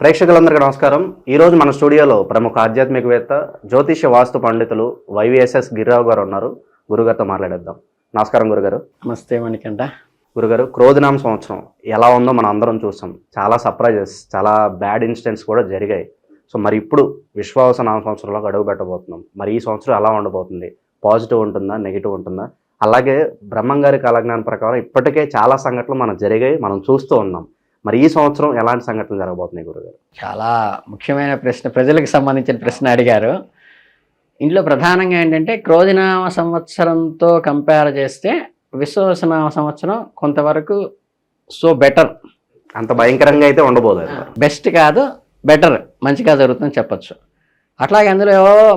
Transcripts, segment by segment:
ప్రేక్షకులందరికీ నమస్కారం. ఈరోజు మన స్టూడియోలో ప్రముఖ ఆధ్యాత్మికవేత్త జ్యోతిష్య వాస్తు పండితులు వైవిఎస్ఎస్ గిరిరావు గారు ఉన్నారు. గురుగారితో మాట్లాడేద్దాం. నమస్కారం గురుగారు. నమస్తే మణికంఠ. గురుగారు, క్రోధినామ సంవత్సరం ఎలా ఉందో మనం అందరం చూసాం. చాలా సర్ప్రైజెస్, చాలా బ్యాడ్ ఇన్సిడెంట్స్ కూడా జరిగాయి. సో మరి ఇప్పుడు విశ్వావస నామ సంవత్సరంలోకి అడుగు పెట్టబోతున్నాం. మరి ఈ సంవత్సరం ఎలా ఉండబోతుంది? పాజిటివ్ ఉంటుందా, నెగిటివ్ ఉంటుందా? అలాగే బ్రహ్మంగారి కాలజ్ఞానం ప్రకారం ఇప్పటికే చాలా సంఘటనలు మనకు జరిగాయి, మనం చూస్తూ ఉన్నాం. మరి ఈ సంవత్సరం ఎలాంటి సంఘటనలు జరగబోతున్నాయి గురుగారు? చాలా ముఖ్యమైన ప్రశ్న, ప్రజలకు సంబంధించిన ప్రశ్న అడిగారు. ఇంట్లో ప్రధానంగా ఏంటంటే క్రోధినామ సంవత్సరంతో కంపేర్ చేస్తే విశ్వావసనామ సంవత్సరం కొంతవరకు బెటర్. అంత భయంకరంగా అయితే ఉండబోదు. బెస్ట్ కాదు, బెటర్, మంచిగా జరుగుతుందని చెప్పచ్చు. అట్లాగే అందులో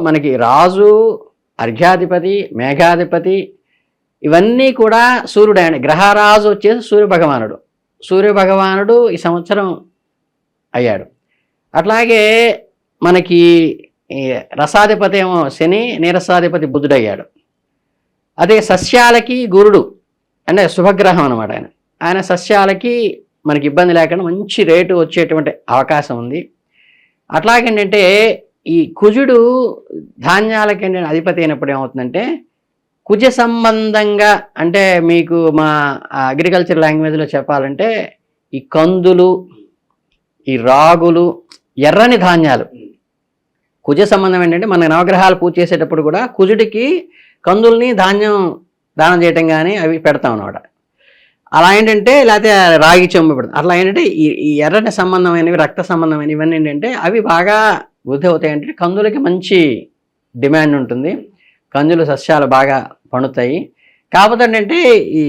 మనకి రాజు, అర్ఘ్యాధిపతి, మేఘాధిపతి ఇవన్నీ కూడా సూర్యుడు. ఆయన గ్రహరాజు వచ్చేసి సూర్యభగవానుడు ఈ సంవత్సరం అయ్యాడు. అట్లాగే మనకి రసాధిపతి ఏమో శని, నీరసాధిపతి బుధుడు అయ్యాడు. అదే సస్యాలకి గురుడు అంటే శుభగ్రహం అనమాట. ఆయన సస్యాలకి మనకి ఇబ్బంది లేకుండా మంచి రేటు వచ్చేటువంటి అవకాశం ఉంది. అట్లాగేంటంటే ఈ కుజుడు ధాన్యాలకి ఏంటంటే అధిపతి అయినప్పుడు ఏమవుతుందంటే కుజ సంబంధంగా, అంటే మీకు మా అగ్రికల్చర్ లాంగ్వేజ్లో చెప్పాలంటే ఈ కందులు, ఈ రాగులు, ఎర్రని ధాన్యాలు కుజ సంబంధం. ఏంటంటే మన నవగ్రహాలు పూజ చేసేటప్పుడు కూడా కుజుడికి కందుల్ని ధాన్యం దానం చేయటం కానీ అవి పెడతాం అన్నమాట. అలా ఏంటంటే లేకపోతే రాగి చెంబు పెడతాం. అట్లా ఏంటంటే ఈ ఎర్రని సంబంధమైనవి, రక్త సంబంధమైనవి ఇవన్నీ ఏంటంటే అవి బాగా వృద్ధి అవుతాయి. అంటే కందులకి మంచి డిమాండ్ ఉంటుంది, కందులు సస్యాలు బాగా పండుతాయి. కాకపోతే ఏంటంటే ఈ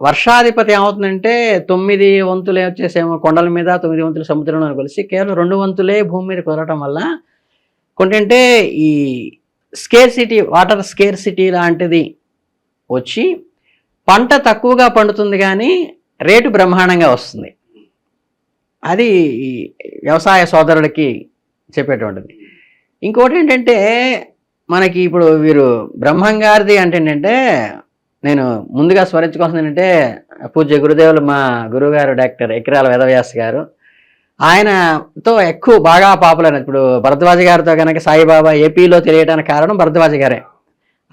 వర్షాధిపతి ఏమవుతుందంటే 9 వంతులే వచ్చేసేమో కొండల మీద, 9 వంతులు సముద్రంలో కలిసి కేవలం 2 వంతులే భూమి మీద కుదరటం వల్ల కొంటే ఈ స్కేర్సిటీ, వాటర్ స్కేర్సిటీ లాంటిది వచ్చి పంట తక్కువగా పండుతుంది కానీ రేటు బ్రహ్మాండంగా వస్తుంది. అది వ్యవసాయ సోదరులకి చెప్పేటువంటిది. ఇంకోటి ఏంటంటే మనకి ఇప్పుడు వీరు బ్రహ్మంగారిది అంటే ఏంటంటే నేను ముందుగా స్మరించుకోవాల్సింది ఏంటంటే పూజ్య గురుదేవులు మా గురువుగారు డాక్టర్ ఎకిరాల వేదవ్యాస్ గారు. ఆయనతో ఎక్కువ బాగా పాపులర్. ఇప్పుడు భరద్వాజ గారితో కనుక సాయిబాబా ఏపీలో తెలియడానికి కారణం భరద్వాజ గారే.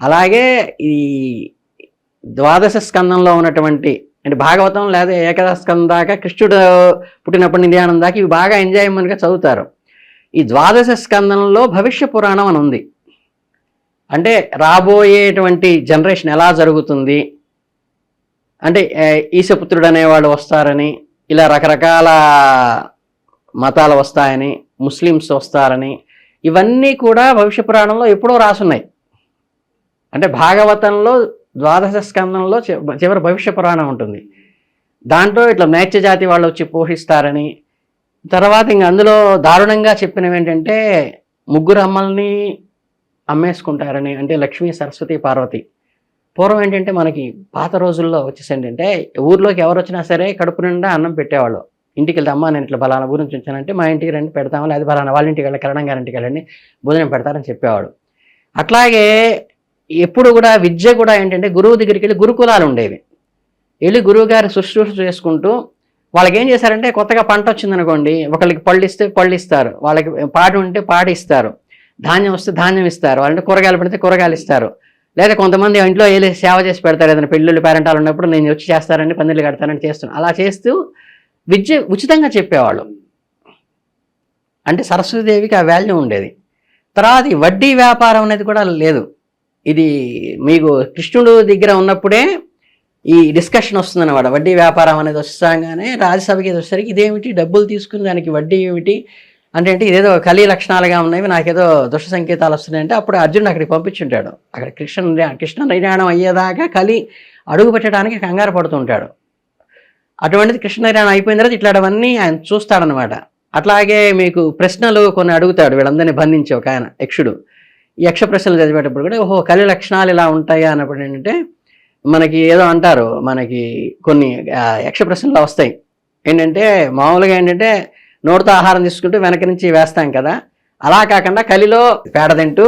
అలాగే ఈ ద్వాదశ స్కందంలో ఉన్నటువంటి అంటే భాగవతం లేదా ఏకాదశ స్కందం దాకా, కృష్ణుడు పుట్టినప్పటి నిధ్యానం దాకా ఇవి బాగా ఎంజాయ్మెంట్గా చదువుతారు. ఈ ద్వాదశ స్కందంలో భవిష్య పురాణం అని ఉంది. అంటే రాబోయేటువంటి జనరేషన్ ఎలా జరుగుతుంది, అంటే ఈశపుత్రుడు అనేవాళ్ళు వస్తారని, ఇలా రకరకాల మతాలు వస్తాయని, ముస్లిమ్స్ వస్తారని, ఇవన్నీ కూడా భవిష్య పురాణంలో ఎప్పుడో రాసున్నాయి. అంటే భాగవతంలో ద్వాదశ స్కందంలో చివరి భవిష్య పురాణం ఉంటుంది. దాంట్లో ఇట్లా మేచ్చ జాతి వాళ్ళు వచ్చి పోషిస్తారని, తర్వాత ఇంక అందులో దారుణంగా చెప్పినవి ఏంటంటే 3 అమ్మల్ని అమ్మేసుకుంటారని, అంటే లక్ష్మీ, సరస్వతి, పార్వతి. పూర్వం ఏంటంటే మనకి పాత రోజుల్లో వచ్చేసి ఏంటంటే ఊర్లోకి ఎవరు వచ్చినా సరే కడుపు నిండా అన్నం పెట్టేవాళ్ళు. ఇంటికి వెళ్తే అమ్మ నేను ఇట్లా బలానా ఊరి నుంచి వచ్చానంటే మా ఇంటికి రండి పెడతాము, లేదా బలానా వాళ్ళ ఇంటికి వెళ్ళి కరణం గారింటికి వెళ్ళండి భోజనం పెడతారని చెప్పేవాడు. అట్లాగే ఎప్పుడు కూడా విద్య కూడా ఏంటంటే గురువు దగ్గరికి వెళ్ళి గురుకులాలు ఉండేవి. వెళ్ళి గురువు గారి శుశ్రూష చేసుకుంటూ వాళ్ళకి ఏం చేశారంటే కొత్తగా పంట వచ్చిందనుకోండి, ఒకరికి పళ్ళు ఇస్తే పళ్ళు ఇస్తారు, వాళ్ళకి పాడి ఉంటే పాడి ఇస్తారు, ధాన్యం వస్తే ధాన్యం ఇస్తారు, వాళ్ళంటే కూరగాయలు పెడితే కూరగాయలు ఇస్తారు. లేదా కొంతమంది ఇంట్లో వెళ్ళి సేవ చేసి పెడతారు, ఏదైనా పెళ్ళిళ్ళు పేరెంటాలు ఉన్నప్పుడు నేను వచ్చి చేస్తారని పందిళ్ళు కడతారని చేస్తున్నాను. అలా చేస్తూ విద్య ఉచితంగా చెప్పేవాళ్ళు. అంటే సరస్వతీదేవికి ఆ వాల్యూ ఉండేది. తర్వాత ఈ వడ్డీ వ్యాపారం అనేది కూడా లేదు. ఇది మీకు కృష్ణుడు దగ్గర ఉన్నప్పుడే ఈ డిస్కషన్ వస్తుందన్నమాట. వడ్డీ వ్యాపారం అనేది వస్తాగానే రాజ్యసభకి వచ్చేసరికి ఇదేమిటి డబ్బులు తీసుకుని దానికి వడ్డీ ఏమిటి అంటే ఇదేదో కలి లక్షణాలుగా ఉన్నాయి, నాకేదో దుష్ట సంకేతాలు వస్తున్నాయంటే అప్పుడు అర్జునుడు అక్కడికి పంపించుంటాడు. అక్కడ కృష్ణ నిర్యాణం అయ్యేదాకా కలి అడుగు పెట్టడానికి కంగారు పడుతుంటాడు. అటువంటిది కృష్ణ నిర్యాణం అయిపోయిన తర్వాత ఇట్లాంటివన్నీ ఆయన చూస్తాడనమాట. అట్లాగే మీకు ప్రశ్నలు కొన్ని అడుగుతాడు వీళ్ళందరినీ బంధించి ఒక ఆయన యక్షుడు. ఈ యక్ష ప్రశ్నలు చదివేటప్పుడు కూడా ఓహో కలి లక్షణాలు ఇలా ఉంటాయా అన్నప్పుడు ఏంటంటే మనకి ఏదో అంటారు, మనకి కొన్ని యక్ష ప్రశ్నలు వస్తాయి. ఏంటంటే మామూలుగా ఏంటంటే నోటితో ఆహారం తీసుకుంటూ వెనక నుంచి వేస్తాం కదా, అలా కాకుండా కలిలో పేడ తింటూ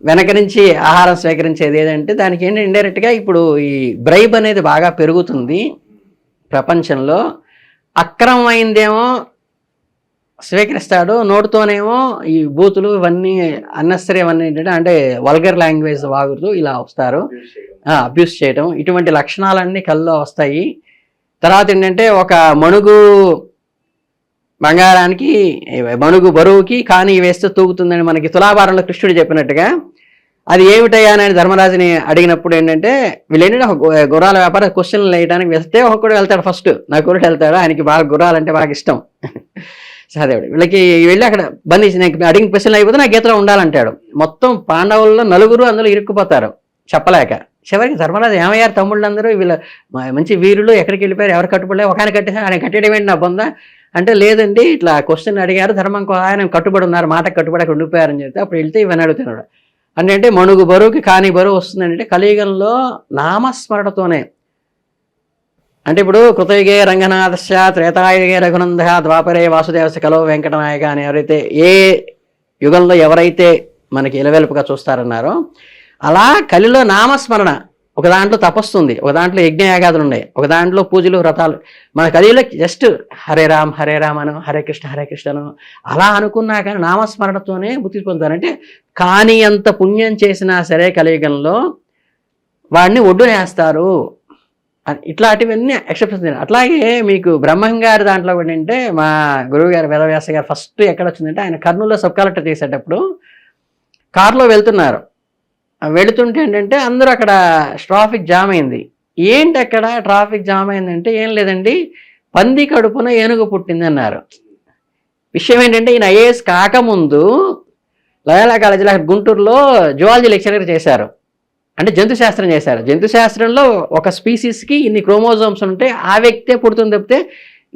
వెనక నుంచి ఆహారం స్వీకరించేది ఏదంటే దానికి ఏంటి ఇండైరెక్ట్గా ఇప్పుడు ఈ బ్రైబ్ అనేది బాగా పెరుగుతుంది ప్రపంచంలో. అక్రమమైందేమో స్వీకరిస్తాడు. నోటితోనేమో ఈ బూతులు ఇవన్నీ అన్నెసరీ అవన్నీ ఏంటంటే అంటే వల్గర్ లాంగ్వేజ్ వాగుతూ ఇలా వస్తారు, అబ్యూస్ చేయటం, ఇటువంటి లక్షణాలన్నీ కల్లో వస్తాయి. తర్వాత ఏంటంటే ఒక మణుగు బంగారానికి మణుగు బరువుకి కానీ వేస్తే తూగుతుందని మనకి తులాభారంలో కృష్ణుడు చెప్పినట్టుగా అది ఏమిటయ్యా అని ధర్మరాజుని అడిగినప్పుడు ఏంటంటే వీళ్ళు ఏంటంటే ఒక గుర్రాల వ్యాపార క్వశ్చన్లు వేయడానికి వెళ్తే ఒక్కొక్కడు వెళ్తాడు. ఫస్ట్ నా గురుడు వెళ్తాడు, ఆయనకి బాగా గుర్రాలంటే బాగా ఇష్టం. సహదేవుడు వీళ్ళకి వెళ్ళి అక్కడ బంధించి నాకు అడిగిన ప్రశ్నలు అయిపోతే నా గీతలో ఉండాలంటాడు. మొత్తం పాండవుల్లో 4 అందులో ఇరుక్కుపోతారు చెప్పలేక. చివరికి ధర్మరాజు ఏమయ్యారు తమ్ముళ్ళందరూ వీళ్ళ మంచి వీరులు ఎక్కడికి వెళ్ళిపోయారు, ఎవరు కట్టుబడలే, ఒక ఆయన కట్టేసారు, ఆయన కట్టేయడం ఏంటి నా బొంద అంటే లేదండి ఇట్లా క్వశ్చన్ అడిగారు, ధర్మం ఆయన కట్టుబడి ఉన్నారు, మాటకు కట్టుబడి అక్కడ ఉండిపోయారని చెప్తే అప్పుడు వెళ్తే ఇవన్నీ అడుగుతున్నాడు. అంటే మణుగు బరువుకి కాని బరువు వస్తుందంటే కలియుగంలో నామస్మరణతోనే. అంటే ఇప్పుడు కృతయుగే రంగనాథస్య, త్రేతాయుగే రఘునంద, ద్వాపరే వాసుదేవస్య కలో వెంకటనాయక అని ఎవరైతే ఏ యుగంలో ఎవరైతే మనకి ఇలవెలుపుగా చూస్తారన్నారో అలా కలిలో నామస్మరణ, ఒక దాంట్లో తపస్సు ఉంది, ఒక దాంట్లో యజ్ఞయాగాదులు ఉన్నాయి, ఒక దాంట్లో పూజలు వ్రతాలు. మన కలిలో జస్ట్ హరే రామ్ అను, హరే కృష్ణను అలా అనుకున్నా కానీ నామస్మరణతోనే బుద్ధి పొందుతారంటే కానీ అంత పుణ్యం చేసినా సరే కలియుగంలో వాడిని ఒడ్డునేస్తారు. ఇట్లాంటివన్నీ ఎక్సెప్షన్స్. అట్లాగే మీకు బ్రహ్మంగారి దాంట్లో కూడా అంటే మా గురువు గారు వేదవ్యాస గారు ఫస్ట్ ఎక్కడ వచ్చిందంటే ఆయన కర్నూలులో సబ్ కలెక్టర్ చేసేటప్పుడు కారులో వెళ్తున్నారు. వెళుతుంటే ఏంటంటే అందరూ అక్కడ ట్రాఫిక్ జామ్ అయింది. ఏంటి అక్కడ ట్రాఫిక్ జామ్ అయిందంటే ఏం లేదండి పంది కడుపున ఏనుగు పుట్టింది అన్నారు. విషయం ఏంటంటే ఈయన ఐఏఎస్ కాకముందు లయోలా కాలేజీలో గుంటూరులో జువాలజీ లెక్చరర్ చేశారు, అంటే జంతు శాస్త్రం చేశారు. జంతు శాస్త్రంలో ఒక స్పీసీస్కి ఇన్ని క్రోమోజోమ్స్ ఉంటే ఆ వ్యక్తే పుడుతుంది తప్పితే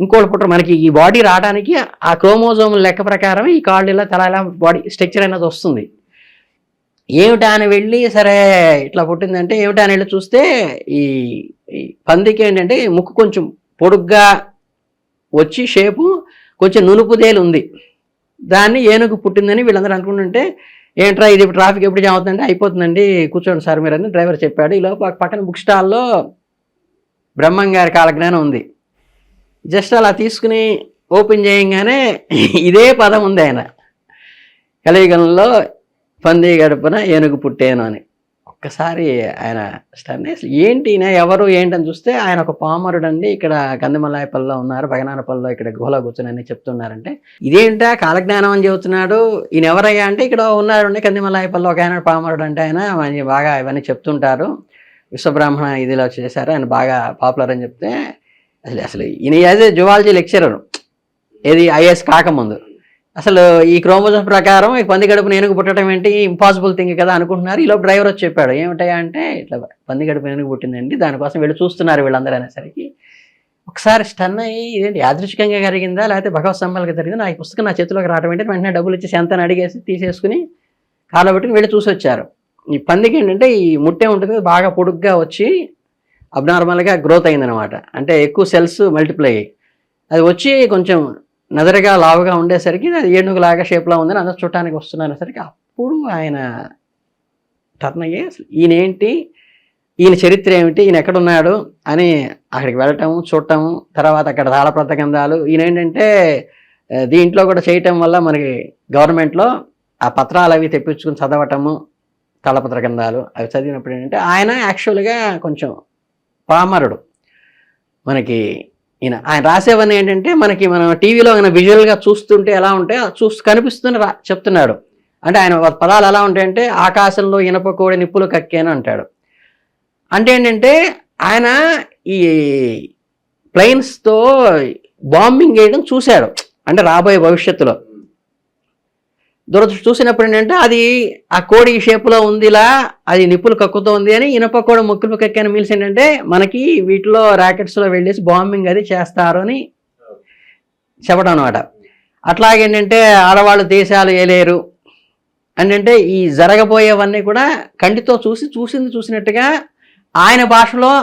ఇంకోటి పుట్టరు. మనకి ఈ బాడీ రావడానికి ఆ క్రోమోజోమ్ లెక్క ప్రకారం ఈ కాళ్ళు ఇలా తల ఇలా బాడీ స్ట్రక్చర్ అనేది వస్తుంది. ఏమిటా అని వెళ్ళి సరే ఇట్లా పుట్టిందంటే ఏమిటా అని వెళ్ళి చూస్తే ఈ పందికి ఏంటంటే ముక్కు కొంచెం పొడుగ్గా వచ్చి షేపు కొంచెం నునుపుదేలు ఉంది, దాన్ని ఏనుగు పుట్టిందని వీళ్ళందరూ అనుకుంటుంటే ఏంట్రా ఇది ట్రాఫిక్ ఎప్పుడు జామ్ అవుతుందంటే అయిపోతుందండి కూర్చోండి సార్ మీరు అని డ్రైవర్ చెప్పాడు. ఈలోపు పక్కన బుక్ స్టాల్లో బ్రహ్మంగారి కాలజ్ఞానం ఉంది. జస్ట్ అలా తీసుకుని ఓపెన్ చేయంగానే ఇదే పదం ఉంది ఆయన కలియుగంలో పంది గడుపున ఏనుగు పుట్టేను అని. ఒక్కసారి ఆయన స్టన్ అసలు ఏంటి ఎవరు ఏంటని చూస్తే ఆయన ఒక పామరుడు అండి, ఇక్కడ కందిమలాయపల్లిలో ఉన్నారు, పగనానపల్లిలో ఇక్కడ గుహలో కూర్చొని అని చెప్తున్నారంటే ఇదేంటా కాలజ్ఞానం అని చెబుతున్నాడు. ఈయన ఎవరయ్యా అంటే ఇక్కడ ఉన్నారండి కందిమలాయపల్లిలో ఒక ఆయన పామరుడు అంటే ఆయన బాగా ఇవన్నీ చెప్తుంటారు, విశ్వబ్రాహ్మణ ఇదిలో చేశారు, ఆయన బాగా పాపులర్ అని చెప్తే అసలు ఈయన యాజ్ ఏ జువాలజీ లెక్చరర్ ఏది ఐఏఎస్ కాకముందు అసలు ఈ క్రోమోజోమ్ ప్రకారం ఈ పంది గడుపున ఏనుగు పుట్టడం ఏంటి ఇంపాసిబుల్ థింగ్ కదా అనుకుంటున్నారు. ఈలో డ్రైవర్ వచ్చి చెప్పాడు ఏమిటాయా అంటే ఇట్లా పంది గడుపున ఏనుగు పుట్టిందండి, దానికోసం వెళ్ళి చూస్తున్నారు వీళ్ళందరూ అనేసరికి ఒకసారి స్టన్ అయ్యి ఇదేంటి యాదృచ్ఛికంగా జరిగిందా లేకపోతే భగవత్ సంబల్గా జరిగిందా, నా ఈ పుస్తకం నా చేతిలోకి రావడం ఏంటి, వెంటనే డబ్బులు ఇచ్చేసి ఎంత అని అడిగేసి తీసేసుకుని కాలో పెట్టుకుని వెళ్ళి చూసి వచ్చారు. ఈ పందికి ఏంటంటే ఈ ముట్టే ఉంటుంది బాగా పొడుగ్గా వచ్చి అబ్నార్మల్గా గ్రోత్ అయిందనమాట, అంటే ఎక్కువ సెల్స్ మల్టిప్లై అయ్యి అది వచ్చి కొంచెం నదరగా లావుగా ఉండేసరికి అది ఏనుగులాగా షేప్లో ఉందని అందరూ చూడటానికి వస్తున్నసరికి అప్పుడు ఆయన టర్న్ అయ్యి అసలు ఈయన ఏంటి, ఈయన చరిత్ర ఏమిటి, ఈయన ఎక్కడున్నాడు అని అక్కడికి వెళ్ళటము చూడటము, తర్వాత అక్కడ తాళప్రత గ్రంథాలు ఈయన ఏంటంటే దీంట్లో కూడా చేయటం వల్ల మనకి గవర్నమెంట్లో ఆ పత్రాలు అవి తెప్పించుకుని చదవటము, తాళపత్ర గ్రంథాలు అవి చదివినప్పుడు ఏంటంటే ఆయన యాక్చువల్గా కొంచెం పామరుడు. మనకి ఆయన రాసేవన్నీ ఏంటంటే మనకి మనం టీవీలో విజువల్గా చూస్తుంటే ఎలా ఉంటే కనిపిస్తుందని చెప్తున్నాడు. అంటే ఆయన పదాలు ఎలా ఉంటాయంటే ఆకాశంలో ఇనప కోడి నిప్పులు కక్కేను అంటాడు. అంటే ఏంటంటే ఆయన ఈ ప్లైన్స్తో బాంబింగ్ వేయడం చూశాడు, అంటే రాబోయే భవిష్యత్తులో చూసినప్పుడు ఏంటంటే అది ఆ కోడి షేపులో ఉందిలా అది నిప్పులు కక్కుతోంది అని ఇనప కోడి ముక్కులు కక్కిన మీల్స్ ఏంటంటే మనకి వీటిలో ర్యాకెట్స్లో వెళ్ళేసి బాంబింగ్ అది చేస్తారు అని చెప్పడం అనమాట. అట్లాగేంటంటే ఆడవాళ్ళు దేశాలు ఏలేరు అంటే ఈ జరగబోయేవన్నీ కూడా కంటితో చూసినట్టుగా ఆయన భాషలో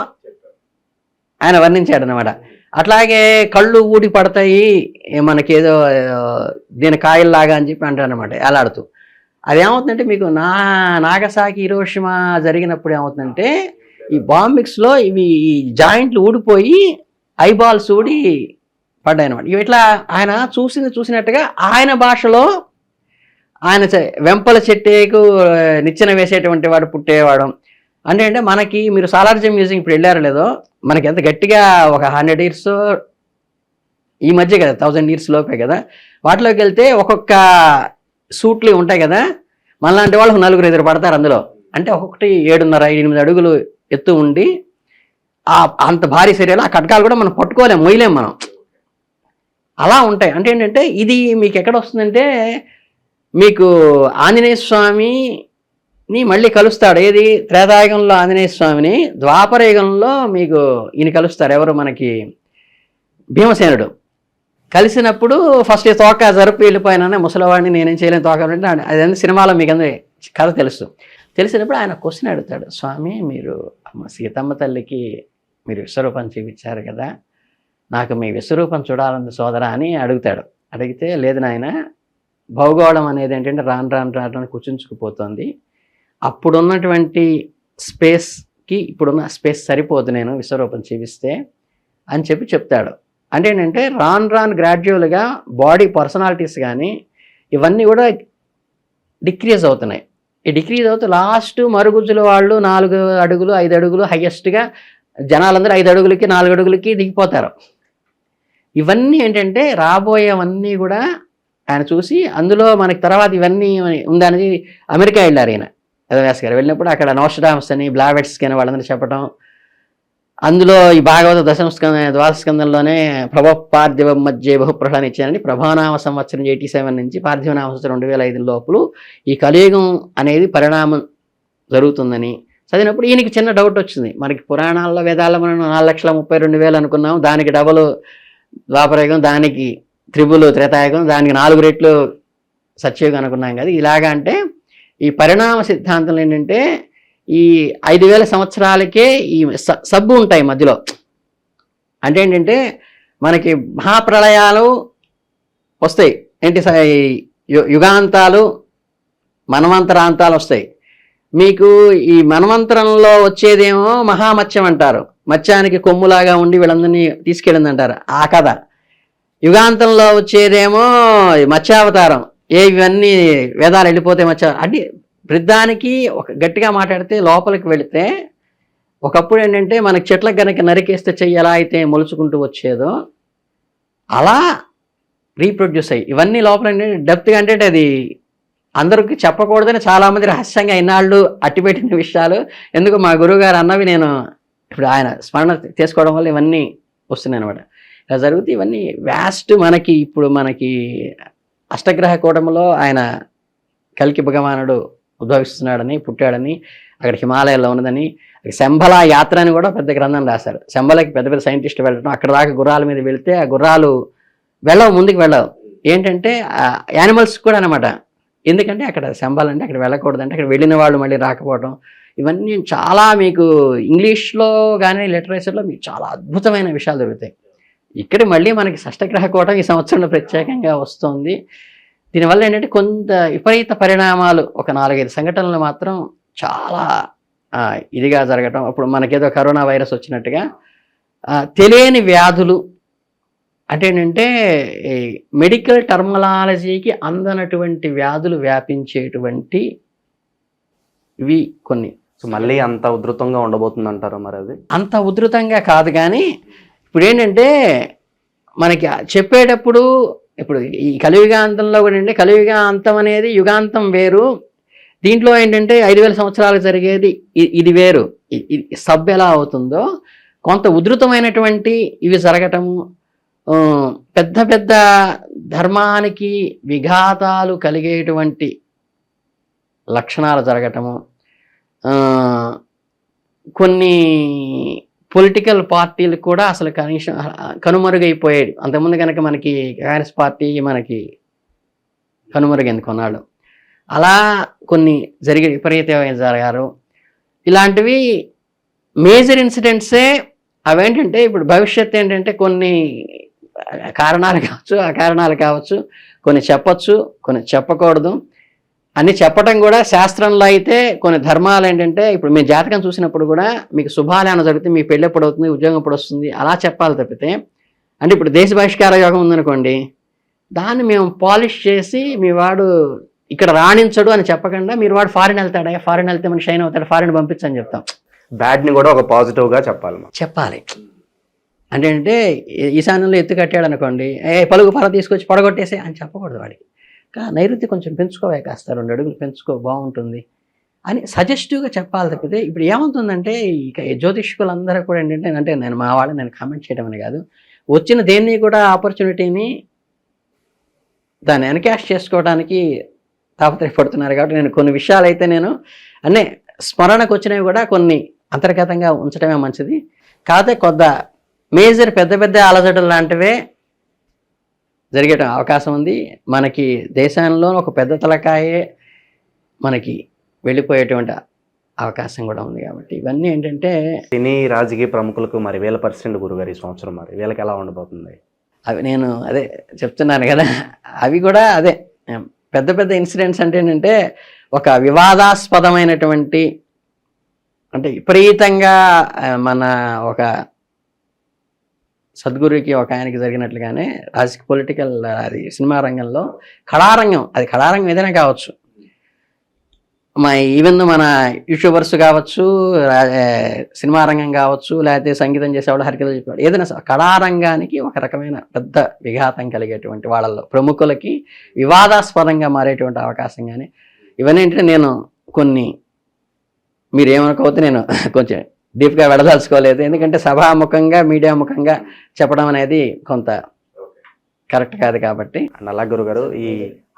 ఆయన వర్ణించాడు అనమాట. అట్లాగే కళ్ళు ఊడి పడతాయి మనకేదో దీని కాయల్లాగా అని చెప్పి అంటారు అనమాట ఎలాడుతూ. అదేమవుతుందంటే మీకు నాగసాకి హిరోషిమా జరిగినప్పుడు ఏమవుతుందంటే ఈ బాంబిక్స్లో ఇవి జాయింట్లు ఊడిపోయి ఐబాల్స్ ఊడి పడ్డాయి అనమాట. ఇట్లా ఆయన చూసినట్టుగా ఆయన భాషలో ఆయన వెంపల చెట్టేకు నిచ్చెన వేసేటువంటి వాడు పుట్టేవాడు. అంటే మనకి మీరు సాలార్జంగ్ మ్యూజియం ఇప్పుడు వెళ్ళారో లేదో, మనకి ఎంత గట్టిగా ఒక 100 years ఈ మధ్య కదా, 1000 years లోపే కదా, వాటిలోకి వెళ్తే ఒక్కొక్క సూట్లు ఉంటాయి కదా, మనలాంటి వాళ్ళు 4-5 పడతారు అందులో. అంటే ఒక్కొక్కటి 7.5-8 అడుగులు ఎత్తు ఉండి అంత భారీ శరీరాలు, ఆ కటకాలు కూడా మనం పట్టుకోలేం, మొయ్యలేం మనం, అలా ఉంటాయి. అంటే ఏంటంటే ఇది మీకు ఎక్కడ వస్తుందంటే, మీకు ఆంజనేయ స్వామిని మళ్ళీ కలుస్తాడు. ఏది త్రేతాయుగంలో ఆంజనేయ స్వామిని, ద్వాపరయుగంలో మీకు ఈయన కలుస్తారు. ఎవరు మనకి భీమసేనుడు. కలిసినప్పుడు ఫస్ట్ తోక జరుపు వెళ్ళిపోయినా ముసలివాడిని నేనేం చేయలేను తోక అంటే, అదే సినిమాలో మీకు అందరి కథ తెలిసినప్పుడు ఆయన క్వశ్చన్ అడుగుతాడు, స్వామి మీరు సీతమ్మ తల్లికి మీరు విశ్వరూపం చూపించారు కదా, నాకు మీ విశ్వరూపం చూడాలంది సోదరా అని అడుగుతాడు. అడిగితే లేదు నాయన, భౌగోళం అనేది ఏంటంటే రాను కూర్చుంచుకుపోతుంది, అప్పుడున్నటువంటి స్పేస్కి ఇప్పుడున్న స్పేస్ సరిపోదు నేను విశ్వరూపం చూపిస్తే అని చెప్తాడు. అంటే ఏంటంటే రాను గ్రాడ్యువల్గా బాడీ పర్సనాలిటీస్ కానీ ఇవన్నీ కూడా డిక్రీజ్ అవుతున్నాయి. ఈ డిక్రీజ్ అవుతూ లాస్ట్ మరుగుజ్జుల వాళ్ళు 4 అడుగులు 5 అడుగులు హయ్యెస్ట్గా జనాలందరూ 5 అడుగులకి 4 అడుగులకి దిగిపోతారు. ఇవన్నీ ఏంటంటే రాబోయేవన్నీ కూడా ఆయన చూసి, అందులో మనకి తర్వాత ఇవన్నీ ఉందనేది అమెరికా వెళ్ళారు ఈయన వేదవ్యాస్ గారు. వెళ్ళినప్పుడు అక్కడ నోస్ట్రాడమస్ అని బ్లావెట్స్కి అని వాళ్ళందరూ చెప్పడం, అందులో ఈ భాగవత ద్వాదశ స్కందంలోనే పార్థివ మధ్య బహుప్రహ్లాన్ని ఇచ్చారని, ప్రభానామ సంవత్సరం 87 నుంచి పార్థివనామ సంవత్సరం 2005 లోపల ఈ కలియుగం అనేది పరిణామం జరుగుతుందని చదివినప్పుడు ఈయనకి చిన్న డౌట్ వచ్చింది. మనకి పురాణాల్లో వేదాల్లో మనం 4,32,000 అనుకున్నాం, దానికి డబుల్ ద్వాపరయుగం, దానికి త్రిబుల్ త్రేతాయుగం, దానికి 4 రెట్లు సత్యయుగం అనుకున్నాం కదా. ఇలాగా అంటే ఈ పరిణామ సిద్ధాంతం ఏంటంటే ఈ 5,000 సంవత్సరాలకే ఈ సబ్బు ఉంటాయి మధ్యలో. అంటే ఏంటంటే మనకి మహాప్రళయాలు వస్తాయి, ఏంటి యుగాంతాలు మన్వంతరాంతాలు వస్తాయి. మీకు ఈ మన్వంతరంలో వచ్చేదేమో మహామత్స్యం అంటారు, మత్స్యానికి కొమ్ములాగా ఉండి వీళ్ళందరినీ తీసుకెళ్ళింది అంటారు ఆ కథ. యుగాంతంలో వచ్చేదేమో మత్స్యావతారం, ఇవన్నీ వేదాలు వెళ్ళిపోతే అంటే వృద్ధానికి ఒక గట్టిగా మాట్లాడితే లోపలికి వెళితే, ఒకప్పుడు ఏంటంటే మనకి చెట్లకు కనుక నరికేస్తే చెయ్యి ఎలా అయితే మొలుచుకుంటూ వచ్చేదో అలా రీప్రొడ్యూస్ అయ్యి ఇవన్నీ లోపల ఏంటంటే డెప్త్గా, అంటే అది అందరికి చెప్పకూడదని చాలామంది రహస్యంగా ఇన్నాళ్ళు అట్టిపెట్టిన విషయాలు. ఎందుకు మా గురువుగారు అన్నవి నేను ఇప్పుడు ఆయన స్మరణ చేసుకోవడం వల్ల ఇవన్నీ వస్తున్నాయి అనమాట. ఇలా జరుగుతూ ఇవన్నీ వ్యాస్ట్ మనకి ఇప్పుడు మనకి అష్టగ్రహ కూటమిలో ఆయన కల్కి భగవానుడు ఉద్భవిస్తున్నాడని, పుట్టాడని, అక్కడ హిమాలయాల్లో ఉన్నదని, శంబల యాత్ర అని కూడా పెద్ద గ్రంథం రాశారు. శంబలకి పెద్ద పెద్ద సైంటిస్టులు వెళ్ళడం, అక్కడ దాకా గుర్రాల మీద వెళితే ఆ గుర్రాలు ముందుకు వెళ్ళవు. ఏంటంటే యానిమల్స్ కూడా అనమాట. ఎందుకంటే అక్కడ శంబలంటే అక్కడ వెళ్ళకూడదంటే అక్కడ వెళ్ళిన వాళ్ళు మళ్ళీ రాకపోవడం, ఇవన్నీ చాలా మీకు ఇంగ్లీష్లో కానీ లిటరేచర్లో మీకు చాలా అద్భుతమైన విషయాలు దొరుకుతాయి. ఇక్కడ మళ్ళీ మనకి షష్టగ్రహ కూటమి ఈ సంవత్సరంలో ప్రత్యేకంగా వస్తుంది. దీనివల్ల ఏంటంటే కొంత విపరీత పరిణామాలు, ఒక 4-5 సంఘటనలు మాత్రం చాలా ఇదిగా జరగటం. అప్పుడు మనకేదో కరోనా వైరస్ వచ్చినట్టుగా తెలియని వ్యాధులు, అంటే ఏంటంటే మెడికల్ టర్మినాలజీకి అందనటువంటి వ్యాధులు వ్యాపించేటువంటి ఇవి కొన్ని. సో మళ్ళీ అంత ఉధృతంగా ఉండబోతుంది అంటారా? మరి అది అంత ఉధృతంగా కాదు, కానీ ఇప్పుడు ఏంటంటే మనకి చెప్పేటప్పుడు ఇప్పుడు ఈ కలియుగాంతంలో కూడా ఏంటంటే కలియుగాంతం అనేది యుగాంతం వేరు, దీంట్లో ఏంటంటే 5,000 సంవత్సరాలు జరిగేది ఇది వేరు. సబ్ ఎలా అవుతుందో కొంత ఉధృతమైనటువంటి ఇవి జరగటము, పెద్ద పెద్ద ధర్మానికి విఘాతాలు కలిగేటువంటి లక్షణాలు జరగటము, కొన్ని పొలిటికల్ పార్టీలు కూడా అసలు కనీసం కనుమరుగైపోయాడు. అంతకుముందు కనుక మనకి కాంగ్రెస్ పార్టీ మనకి కనుమరుగైంది కొన్నాళ్ళు, అలా కొన్ని జరిగే విపరీతమైన జరగారు. ఇలాంటివి మేజర్ ఇన్సిడెంట్సే. అవేంటంటే ఇప్పుడు భవిష్యత్తు ఏంటంటే కొన్ని కారణాలు కావచ్చు, అకారణాలు కావచ్చు, కొన్ని చెప్పచ్చు, కొన్ని చెప్పకూడదు. అన్ని చెప్పటం కూడా శాస్త్రంలో అయితే కొన్ని ధర్మాలు ఏంటంటే ఇప్పుడు మీ జాతకం చూసినప్పుడు కూడా మీకు శుభాలు ఏమైనా జరిగితే మీ పెళ్ళి ఎప్పుడు అవుతుంది, ఉద్యోగం ఎప్పుడు వస్తుంది అలా చెప్పాలి తప్పితే అంటే ఇప్పుడు దేశ బహిష్కార యోగం ఉందనుకోండి, దాన్ని మేము పాలిష్ చేసి మీ వాడు ఇక్కడ రాణించడు అని చెప్పకుండా మీరు వాడు ఫారిన్ వెళ్తాడా, ఫారిన్ వెళ్తే మనకి షైన్ అవుతాడు, ఫారిన్ పంపించని చెప్తాం. బ్యాడ్ని కూడా ఒక పాజిటివ్గా చెప్పాలి మనం. చెప్పాలి. అంటే ఈశాన్యంలో ఎత్తు కట్టాడు అనుకోండి, పలుగు పర తీసుకొచ్చి పడగొట్టేసే అని చెప్పకూడదు వాడికి. నైరుతి కొంచెం పెంచుకోవే, కాస్త 2 అడుగులు పెంచుకో, బాగుంటుంది అని సజెస్టివ్గా చెప్పాలి తప్పితే ఇప్పుడు ఏమవుతుందంటే ఇక జ్యోతిష్కులందరూ కూడా ఏంటంటే, అంటే నేను మా వాళ్ళని నేను కామెంట్ చేయడం అని కాదు, వచ్చిన దేన్ని కూడా ఆపర్చునిటీని దాన్ని ఎన్కాష్ చేసుకోవడానికి తాపత్రయపడుతున్నారు. కాబట్టి నేను కొన్ని విషయాలు అయితే నేను అన్నీ స్మరణకు వచ్చినవి కూడా కొన్ని అంతర్గతంగా ఉంచడమే మంచిది. కాకపోతే కొద్ది మేజర్ పెద్ద పెద్ద అలజడులు లాంటివే జరిగే అవకాశం ఉంది. మనకి దేశంలో ఒక పెద్ద తలకాయే మనకి వెళ్ళిపోయేటువంటి అవకాశం కూడా ఉంది. కాబట్టి ఇవన్నీ ఏంటంటే సినీ రాజకీయ ప్రముఖులకు మరి వీళ్ళ పరిస్థితి గురుగారు ఈ సంవత్సరం మరి వీళ్ళకి ఎలా ఉండబోతుంది? అవి నేను అదే చెప్తున్నాను కదా, అవి కూడా అదే పెద్ద పెద్ద ఇన్సిడెంట్స్ అంటే ఏంటంటే ఒక వివాదాస్పదమైనటువంటి, అంటే విపరీతంగా మన ఒక సద్గురుకి ఒక ఆయనకి జరిగినట్లుగానే రాజకీయ పొలిటికల్ అది సినిమా రంగంలో కళారంగం, అది కళారంగం ఏదైనా కావచ్చు, ఈవెన్ మన యూట్యూబర్స్ కావచ్చు, సినిమా రంగం కావచ్చు, లేకపోతే సంగీతం చేసేవాళ్ళు, హరికథలు చెప్పేవాళ్ళు, ఏదైనా కళారంగానికి ఒక రకమైన పెద్ద విఘాతం కలిగేటువంటి వాళ్ళల్లో ప్రముఖులకి వివాదాస్పదంగా మారేటువంటి అవకాశం కానీ ఇవన్నీ ఏంటంటే నేను కొన్ని మీరేమనుకోవద్దు, నేను కొంచెం డీప్గా వెళ్ళదలుచుకోలేదు. ఎందుకంటే సభాముఖంగా మీడియా ముఖంగా చెప్పడం అనేది కొంత కరెక్ట్ కాదు. కాబట్టి అలా గురుగారు, ఈ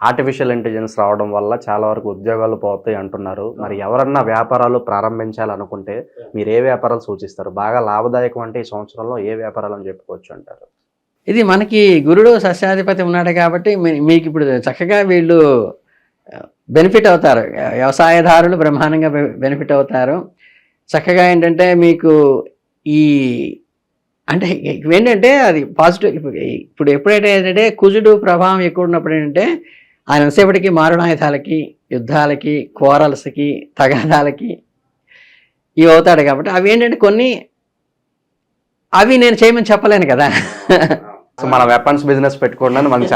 ఆర్టిఫిషియల్ ఇంటెలిజెన్స్ రావడం వల్ల చాలా వరకు ఉద్యోగాలు పోతాయి అంటున్నారు. మరి ఎవరన్నా వ్యాపారాలు ప్రారంభించాలనుకుంటే మీరు ఏ వ్యాపారాలు సూచిస్తారు? బాగా లాభదాయకం అంటే ఈ సంవత్సరంలో ఏ వ్యాపారాలు అని చెప్పుకోవచ్చు అంటారు? ఇది మనకి గురుడు సస్యాధిపతి ఉన్నాడు కాబట్టి మీకు ఇప్పుడు చక్కగా వీళ్ళు బెనిఫిట్ అవుతారు. వ్యవసాయదారులు బ్రహ్మాండంగా బెనిఫిట్ అవుతారు. చక్కగా ఏంటంటే మీకు ఈ అంటే ఏంటంటే అది పాజిటివ్. ఇప్పుడు ఎప్పుడైతే ఏంటంటే కుజుడు ప్రభావం ఎక్కువ ఉన్నప్పుడు ఏంటంటే ఆయన ఎంతసేపటికి మారణాయుధాలకి, యుద్ధాలకి, కోరల్స్కి, తగాదాలకి ఇవి అవుతాడు. కాబట్టి అవి ఏంటంటే కొన్ని అవి నేను చేయమని చెప్పలేను కదా. సో మన వెపన్స్ బిజినెస్ పెట్టుకోండి మనం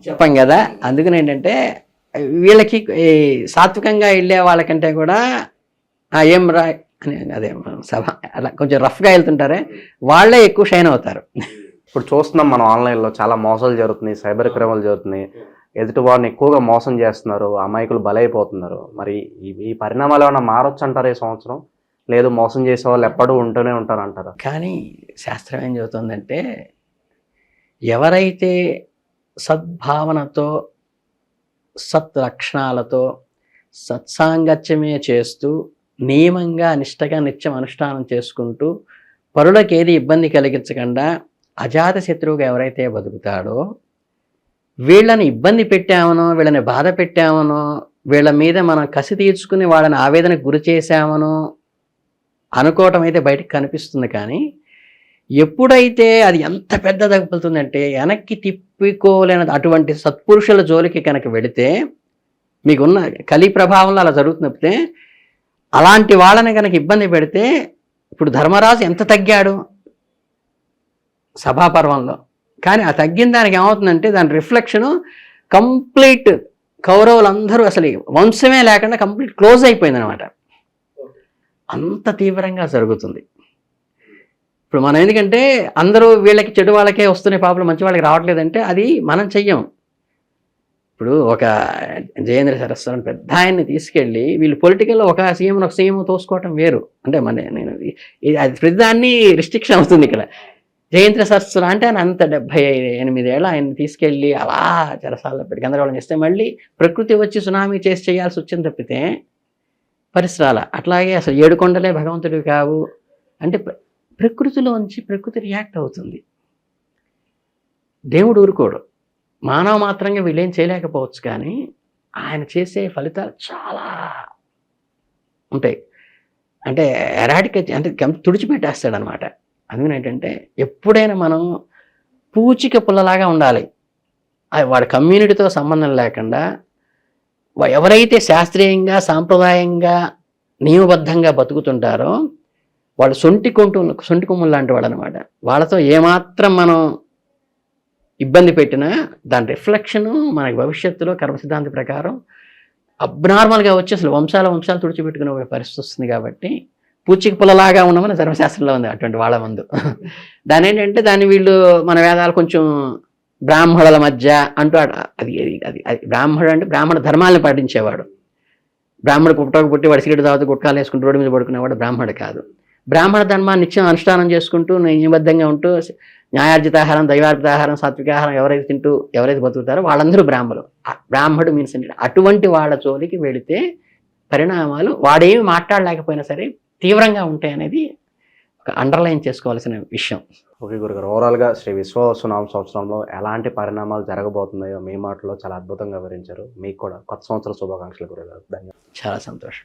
చెప్పం కదా. అందుకని ఏంటంటే వీళ్ళకి సాత్వికంగా వెళ్ళే వాళ్ళకంటే కూడా ఏం రా అని అదే సభ అలా కొంచెం రఫ్గా వెళ్తుంటారే వాళ్ళే ఎక్కువ షైన్ అవుతారు. ఇప్పుడు చూస్తున్నాం మనం ఆన్లైన్లో చాలా మోసాలు జరుగుతున్నాయి, సైబర్ క్రైమ్లు జరుగుతున్నాయి, ఎదుటి వారిని ఎక్కువగా మోసం చేస్తున్నారు, అమాయకులు బలైపోతున్నారు. మరి ఈ పరిణామాలు ఏమైనా మారొచ్చు అంటారు ఈ సంవత్సరం? లేదు మోసం చేసే వాళ్ళు ఎప్పుడూ ఉంటూనే ఉంటారు అంటారు? కానీ శాస్త్రం ఏం చెబుతుందంటే ఎవరైతే సద్భావనతో, సత్ లక్షణాలతో, సత్సాంగత్యమే చేస్తూ నియమంగా నిష్టగా నిత్యం అనుష్ఠానం చేసుకుంటూ పరులకు ఏది ఇబ్బంది కలిగించకుండా అజాత శత్రువుగా ఎవరైతే బతుకుతాడో, వీళ్ళని ఇబ్బంది పెట్టామనో, వీళ్ళని బాధ పెట్టామనో, వీళ్ళ మీద మనం కసి తీర్చుకుని వాళ్ళని ఆవేదనకు గురి చేశామనో అనుకోవటం అయితే బయటకు కనిపిస్తుంది. కానీ ఎప్పుడైతే అది ఎంత పెద్ద తగ్గుతుందంటే వెనక్కి తిప్పుకోలేని అటువంటి సత్పురుషుల జోలికి కనుక వెళితే మీకున్న కలి ప్రభావంలో అలా జరుగుతున్నప్పుడే అలాంటి వాళ్ళని కనుక ఇబ్బంది పెడితే ఇప్పుడు ధర్మరాజు ఎంత తగ్గాడు సభాపర్వంలో. కానీ ఆ తగ్గిన దానికి ఏమవుతుందంటే దాని రిఫ్లెక్షను కంప్లీట్ కౌరవులందరూ అసలు వంశమే లేకుండా కంప్లీట్ క్లోజ్ అయిపోయింది అనమాట. అంత తీవ్రంగా జరుగుతుంది. ఇప్పుడు మనం ఎందుకంటే అందరూ వీళ్ళకి చెడు వాళ్ళకే వస్తున్నాయి పాపలు, మంచి వాళ్ళకి రావట్లేదంటే అది మనం చెయ్యం. ఇప్పుడు ఒక జయేంద్ర సరస్వతి పెద్ద ఆయన్ని తీసుకెళ్ళి వీళ్ళు పొలిటికల్లో ఒక సీఎం తోసుకోవటం వేరు. అంటే నేను అది ప్రతిదాన్ని రిస్ట్రిక్షన్ అవుతుంది ఇక్కడ. జయేంద్ర సరస్వతి అంటే ఆయన అంత 78 ఏళ్ళు ఆయన్ని తీసుకెళ్ళి అలా చెరసాల్లో పెట్టి గందరగోళం చేస్తే మళ్ళీ ప్రకృతి వచ్చి సునామీ చేయాల్సి వచ్చింది తప్పితే పరిసరాల. అట్లాగే అసలు 7 కొండలే భగవంతుడివి కావు అంటే ప్రకృతిలోంచి ప్రకృతి రియాక్ట్ అవుతుంది. దేవుడు ఊరుకోడు. మానవ మాత్రంగా వీళ్ళేం చేయలేకపోవచ్చు, కానీ ఆయన చేసే ఫలితాలు చాలా ఉంటాయి. అంటే ఎరాడికేట్ అంటే తుడిచిపెట్టేస్తాడనమాట. అందుకని ఏంటంటే ఎప్పుడైనా మనం పూచిక పుల్లలాగా ఉండాలి. వాడి కమ్యూనిటీతో సంబంధం లేకుండా ఎవరైతే శాస్త్రీయంగా సాంప్రదాయంగా నియమబద్ధంగా బతుకుతుంటారో వాళ్ళు సొంటి కొమ్ములు లాంటి వాడు అనమాట. వాళ్ళతో ఏమాత్రం మనం ఇబ్బంది పెట్టినా దాని రిఫ్లెక్షను మనకి భవిష్యత్తులో కర్మ సిద్ధాంత ప్రకారం అబ్నార్మల్గా వచ్చి అసలు వంశాలు తుడిచిపెట్టుకునే పరిస్థితి వస్తుంది. కాబట్టి పూచిక పుల్లలాగా ఉండమని ధర్మశాస్త్రంలో ఉంది అటువంటి వాళ్ళ ముందు. దాని ఏంటంటే దాన్ని వీళ్ళు మన వేదాలు కొంచెం బ్రాహ్మణుల మధ్య అంటూ అది అది అది బ్రాహ్మణుడు అంటే బ్రాహ్మణ ధర్మాలను పాటించేవాడు. బ్రాహ్మణుడు పుట్టి వాడి సిగరెట్ తాగుతూ గుట్కాలు వేసుకుంటూ రోడ్డు మీద పడుకునేవాడు బ్రాహ్మణుడు కాదు. బ్రాహ్మణ ధర్మాన్ని నిత్యం అనుష్ఠానం చేసుకుంటూ నియమబద్ధంగా ఉంటూ న్యాయార్జితాహారం, దైవార్జితాహారం, సాత్వికాహారం ఎవరైతే బతుకుతారో వాళ్ళందరూ బ్రాహ్మణుడు మీన్స్ ఏంటంటే అటువంటి వాళ్ళ జోలికి వెళితే పరిణామాలు వాడేమి మాట్లాడలేకపోయినా సరే తీవ్రంగా ఉంటాయి అనేది ఒక అండర్లైన్ చేసుకోవాల్సిన విషయం. ఓకే గురుగారు, ఓవరాల్గా శ్రీ విశ్వావసునామ సంవత్సరంలో ఎలాంటి పరిణామాలు జరగబోతున్నాయో మీ మాటలో చాలా అద్భుతంగా వివరించారు. మీకు కూడా కొత్త సంవత్సర శుభాకాంక్షలు గురుగారు. ధన్యవాదాలు. చాలా సంతోషం.